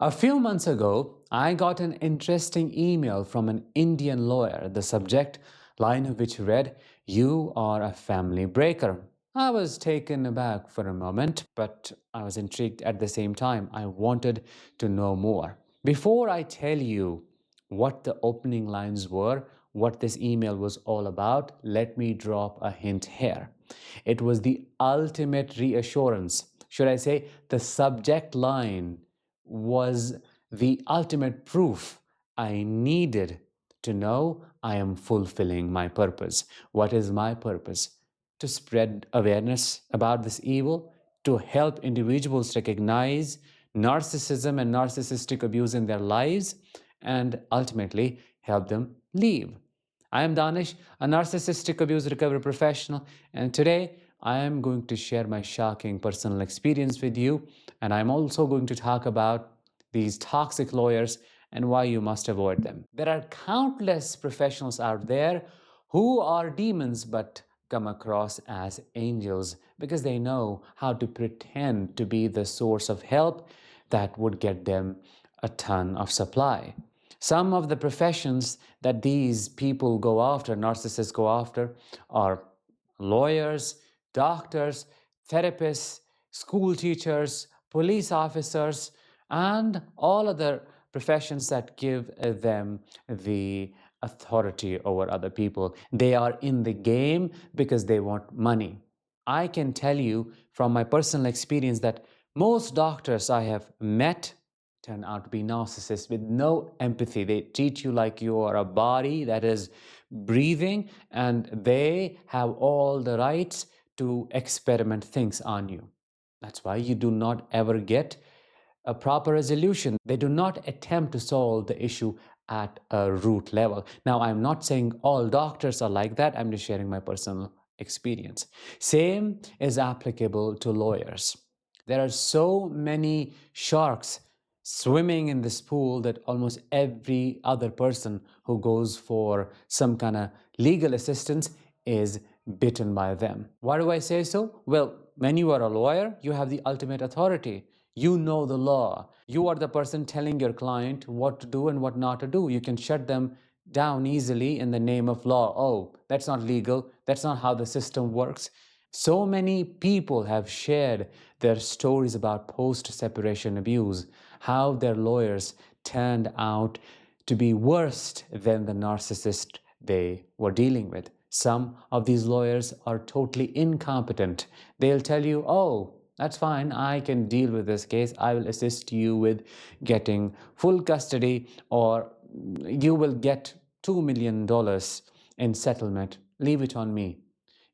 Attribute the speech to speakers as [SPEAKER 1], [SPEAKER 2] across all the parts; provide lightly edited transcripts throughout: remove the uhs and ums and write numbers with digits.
[SPEAKER 1] A few months ago, I got an interesting email from an Indian lawyer, the subject line of which read, "You are a family breaker." I was taken aback for a moment, but I was intrigued at the same time. I wanted to know more. Before I tell you what the opening lines were, what this email was all about, let me drop a hint here. It was the ultimate reassurance. Should I say, the subject line was the ultimate proof I needed to know I am fulfilling my purpose. What is my purpose? To spread awareness about this evil, to help individuals recognize narcissism and narcissistic abuse in their lives, and ultimately help them leave. I am Danish, a narcissistic abuse recovery professional, and today I am going to share my shocking personal experience with you, and I'm also going to talk about these toxic lawyers and why you must avoid them. There are countless professionals out there who are demons but come across as angels because they know how to pretend to be the source of help that would get them a ton of supply. Some of the professions that these people go after, narcissists go after, are lawyers, doctors, therapists, school teachers, police officers, and all other professions that give them the authority over other people. They are in the game because they want money. I can tell you from my personal experience that most doctors I have met turn out to be narcissists with no empathy. They treat you like you are a body that is breathing, and they have all the rights to experiment things on you. That's why you do not ever get a proper resolution. They do not attempt to solve the issue at a root level. Now, I'm not saying all doctors are like that. I'm just sharing my personal experience. Same is applicable to lawyers. There are so many sharks swimming in this pool that almost every other person who goes for some kind of legal assistance is bitten by them. Why do I say so? Well, when you are a lawyer, you have the ultimate authority. You know the law. You are the person telling your client what to do and what not to do. You can shut them down easily in the name of law. Oh, that's not legal. That's not how the system works. So many people have shared their stories about post-separation abuse, how their lawyers turned out to be worse than the narcissist they were dealing with. Some of these lawyers are totally incompetent. They'll tell you, oh, that's fine, I can deal with this case. I will assist you with getting full custody, or you will get $2 million in settlement. Leave it on me.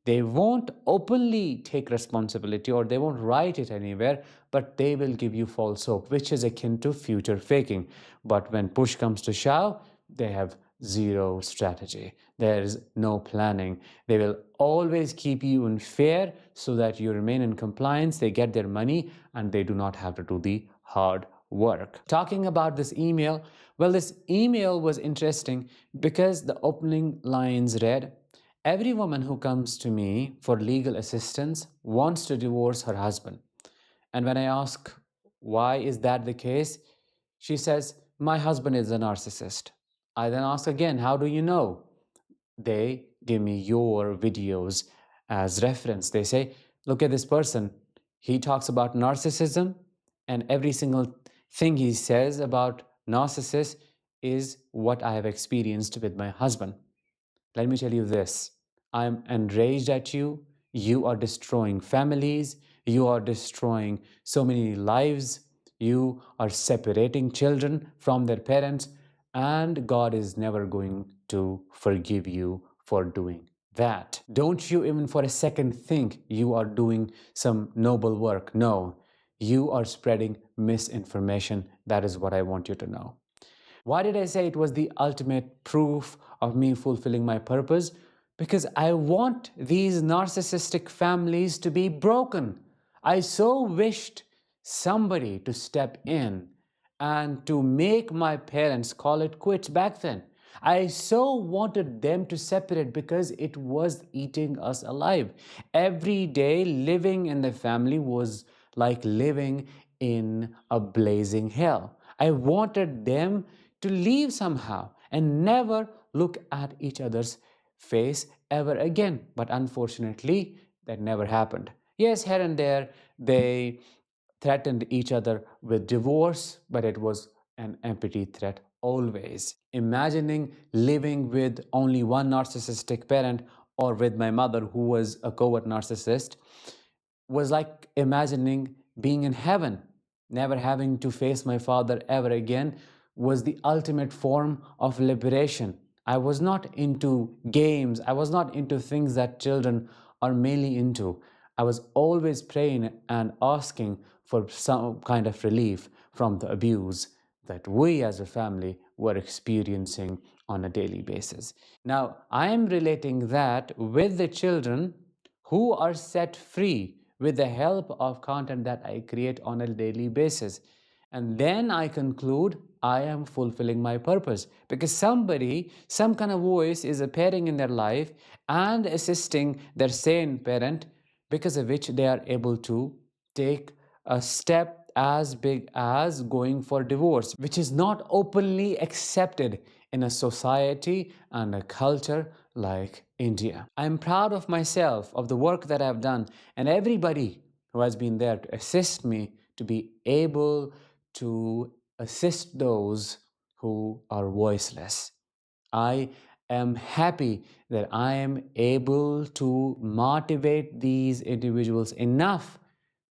[SPEAKER 1] They won't openly take responsibility or they won't write it anywhere, but they will give you false hope, which is akin to future faking. But when push comes to shove, they have zero strategy. There is no planning. They will always keep you in fear so that you remain in compliance. They get their money and they do not have to do the hard work. Talking about this email, well, this email was interesting because the opening lines read, "Every woman who comes to me for legal assistance wants to divorce her husband." And when I ask, why is that the case? She says, "My husband is a narcissist." I then ask again, how do you know? They give me your videos as reference. They say, look at this person. He talks about narcissism, and every single thing he says about narcissists is what I have experienced with my husband. Let me tell you this. I'm enraged at you. You are destroying families. You are destroying so many lives. You are separating children from their parents. And God is never going to forgive you for doing that. Don't you even for a second think you are doing some noble work. No, you are spreading misinformation. That is what I want you to know. Why did I say it was the ultimate proof of me fulfilling my purpose? Because I want these narcissistic families to be broken. I so wished somebody to step in and to make my parents call it quits back then. I so wanted them to separate because it was eating us alive. Every day living in the family was like living in a blazing hell. I wanted them to leave somehow and never look at each other's face ever again. But unfortunately, that never happened. Yes, here and there, they threatened each other with divorce, but it was an empty threat always. Imagining living with only one narcissistic parent or with my mother, who was a covert narcissist, was like imagining being in heaven. Never having to face my father ever again was the ultimate form of liberation. I was not into games, I was not into things that children are mainly into. I was always praying and asking for some kind of relief from the abuse that we as a family were experiencing on a daily basis. Now, I am relating that with the children who are set free with the help of content that I create on a daily basis. And then I conclude I am fulfilling my purpose because somebody, some kind of voice is appearing in their life and assisting their sane parent, because of which they are able to take a step as big as going for divorce, which is not openly accepted in a society and a culture like India. I'm proud of myself, of the work that I've done, and everybody who has been there to assist me to be able to assist those who are voiceless. I am happy that I am able to motivate these individuals enough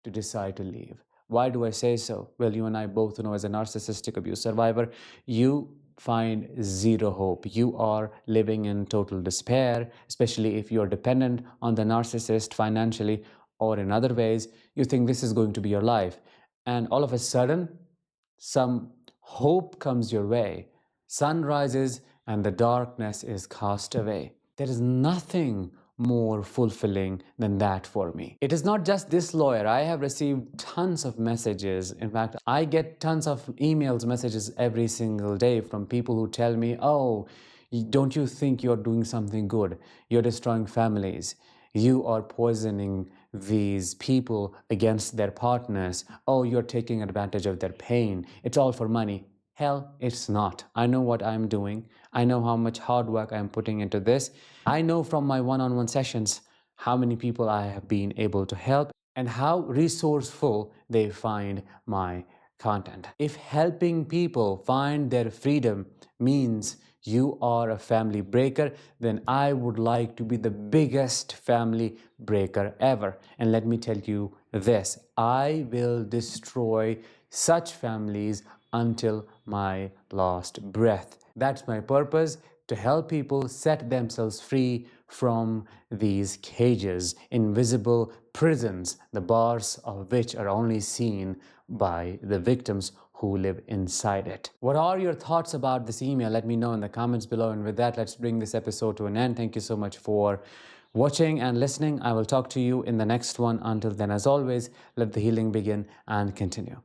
[SPEAKER 1] to decide to leave. Why do I say so? Well, you and I both know, as a narcissistic abuse survivor, you find zero hope. You are living in total despair, especially if you're dependent on the narcissist financially or in other ways. You think this is going to be your life. And all of a sudden, some hope comes your way. Sun rises and the darkness is cast away. There is nothing more fulfilling than that for me. It is not just this lawyer. I have received tons of messages. In fact, I get tons of emails, messages every single day from people who tell me, oh, don't you think you're doing something good? You're destroying families. You are poisoning these people against their partners. Oh, you're taking advantage of their pain. It's all for money. Hell, it's not. I know what I'm doing. I know how much hard work I'm putting into this. I know from my one-on-one sessions how many people I have been able to help and how resourceful they find my content. If helping people find their freedom means you are a family breaker, then I would like to be the biggest family breaker ever. And let me tell you this, I will destroy such families until my last breath. That's my purpose, to help people set themselves free from these cages, invisible prisons, the bars of which are only seen by the victims who live inside it. What are your thoughts about this email? Let me know in the comments below. And with that, let's bring this episode to an end. Thank you so much for watching and listening. I will talk to you in the next one. Until then, as always, let the healing begin and continue.